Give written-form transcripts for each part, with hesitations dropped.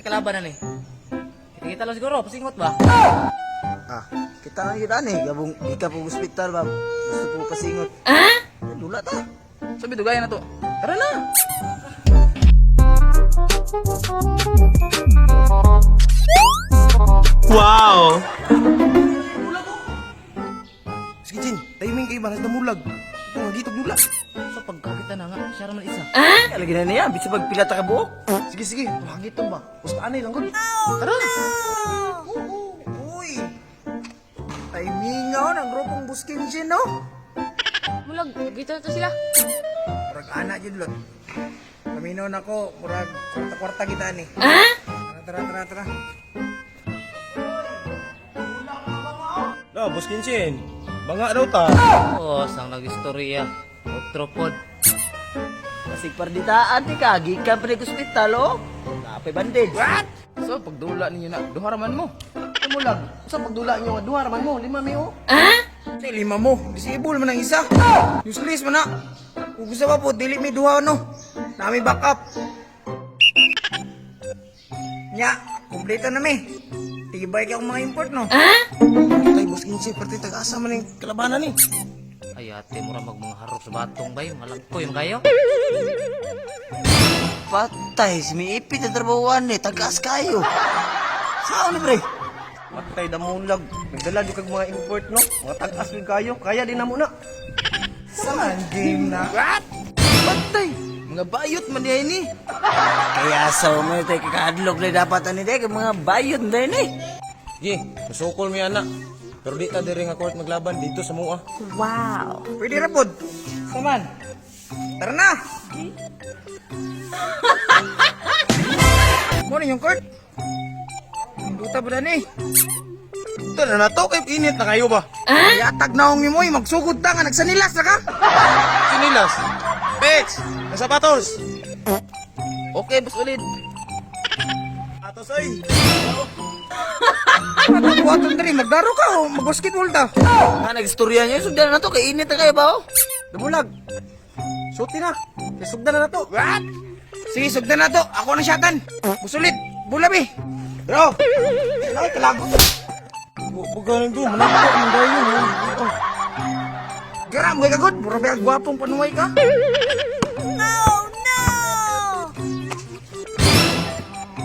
kalaban na ni. Kita lang siguro, pasingot ba? Kita nga kita nih, gabung ika po hospital ba? Gusto po pasingot. Dula ta. Sabi dugay na to. Tara na. Wow! Sige, Jin, timing kayo ba? Namulag. Ito nga dito, dula. So pagkakita na nga, siya raman isa. Lagi na niya, bisa pagpila ta ka buok. Sige, sige, mahagit ba? Gusto anay lang gud. Tara. Uy! Timing nga ng grupong busking Jin, no? Mulag, gito na to sila. Murag anak Jin, lot. Paminaw na ko, murag kwarta-kwarta kita ni. Tara. No, Boss Kinchin. Banga daw ta. Oh, sang nag-istorya. Otro pod. Kasi parditaan ti ka, gikan pa ni hospital, oh. Napay bandage. What? So pagdula ninyo na, duha raman mo. Tumulag. Sa pagdula nyo, duha raman mo, 5 mo. Sa 5 mo, disable man ang isa. Useless man na. Kung gusto pa po, dili may duha, no? Nami backup. Nya, kumpleto na mi. Tigibay ka akong mga import, no? Tay, Boss Kinchin, pati tag-asa man yung kalabanan ni. Ay ate, mura mga harap sa batong bay. Malagko yung kayo. Patay, sumiipit ang trabahuan ni, tagas kayo. Saan ni, pre? Matay damulag. Nagdala di kag mga import no. Mga tag-as gyud kayo. Kaya din namo na. Saan game na? What? Patay! Mga bayot man diyan ni. Kaya sa umay tayo kakadlog na dapat ani tayo, mga bayot na yun eh. Gi, masukol mi ana. Pero di ta diri nga court maglaban dito sa mua. Pwede ra pod. Saman. Tara na. Mo ni yung court. Duta ba na ni? Ito na to kay init na kayo ba? Yatag na akong imoy, magsugod ta nga, nagsanilas na ka. Sinilas. Pets, na sapatos. Okay, boss ulit. Atos oy. Buhaton dali, magdaro ka o mag-basketball ta. Nga nag-istorya niya, sugdan na to, kay init na kayo ba o? Dumulag. Suti na. Kaya sugdan na to. What? Sige, sugdan na to. Ako na siyatan. Musulit. Bulabi. Bro. Ay, kalago. Bugaling do, manapok man dayo. Garam, gay kagod. Mura ba gwapong panuway ka?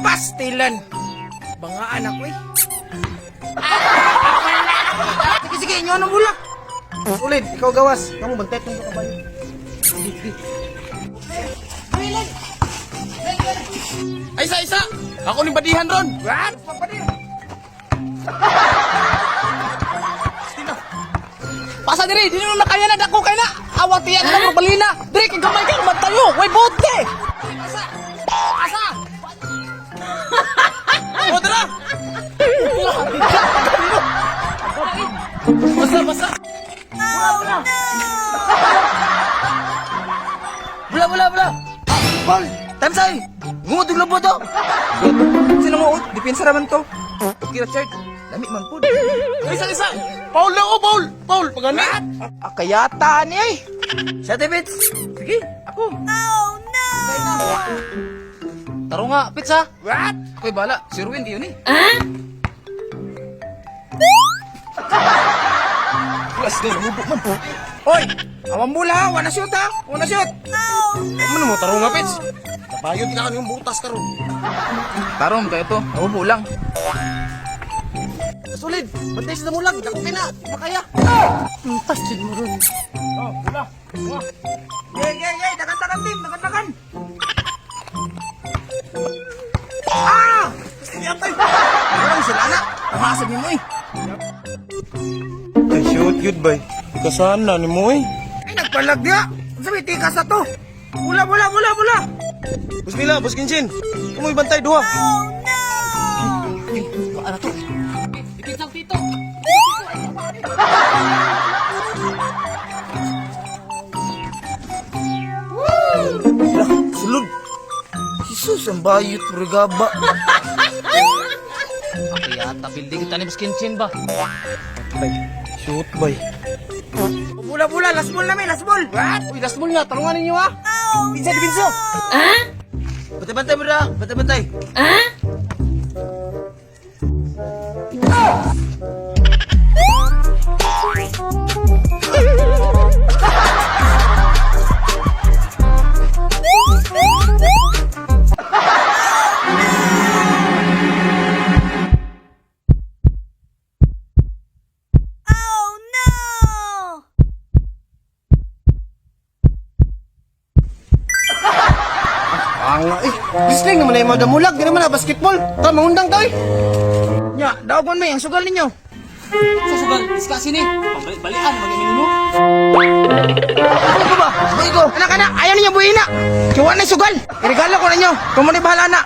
Pastilan. Banga anak ko eh. Sige, inyo anong bulak. Ulit, ikaw gawas. Kamu bantet ng kabayo. Ay, isa! Ako ni badihan ron! What? Papadir. Pasa diri, di nyo nakaya na dako kay na! Awat tiyan na ng balina! Diri, kay gamay kang matayo! Way bote! Asa! O, tara! Basa! Bula! Bal, time say. Ngudog lang po to. Sino mo? Depensa naman to. Okay, Richard. Lami man po. Isa! Paul na ako, Paul! Pagani! Akayata ni ay. Sa tibits. Sige, ako. Taro nga, pizza. What? Ako'y bala. Si Ruin, di yun eh. Plus din hubok man. Hoy, awang bula ha. Wanna shoot ha. Wanna shoot. Ano mo taro nga pets? Napayo di na kanyung butas karon. Tarong, kaya to. Nabubo lang. Solid. Bantay sa damulag. Dako kina. Makaya. Pastud mo ron. Oh, wala. Yay. Dagan team. Dagan. Ah! Yatay. Walang sila na. Umasag ni mo eh. Ay, shoot yun bay. Kasana ni mo eh. Ay, nagpalag dia. Sabi, tikas na to. Bula. Boss Kinchin. Kamoy bantay duha. Ano to? Ikitang tito. Sulod. Jesus, ang bayot regaba. Ako yata, building kita ni Miskin ba? Bay, shoot bay. Bula. Last ball namin. Last ball. What? Uy, last ball nga. Tarungan ninyo ha. Binso. Bantay, bro. Bantay. Wrestling naman na yung mga damulag. Di naman na basketball. Tara, mangundang tayo. Nya, daogon mo ang sugal ninyo. Sa sugal, diskasi ni. Pabalik-balikan, mag-imin mo. Buhay ko ba? Buhay ko. Anak, ayaw ninyo buhay na. Kiwa na yung sugal. Irigalo ko ninyo. Kung mo ni bahala na.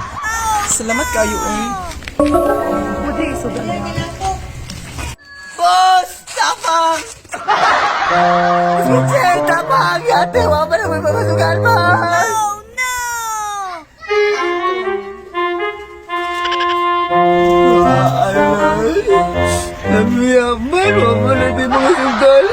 Salamat kayo, oy. Boss! Tapang! Sir, tapang! Yate, wala pa naman mamasukan, boss! Oh, no! Namiyaman, wala pa natin mamasukan.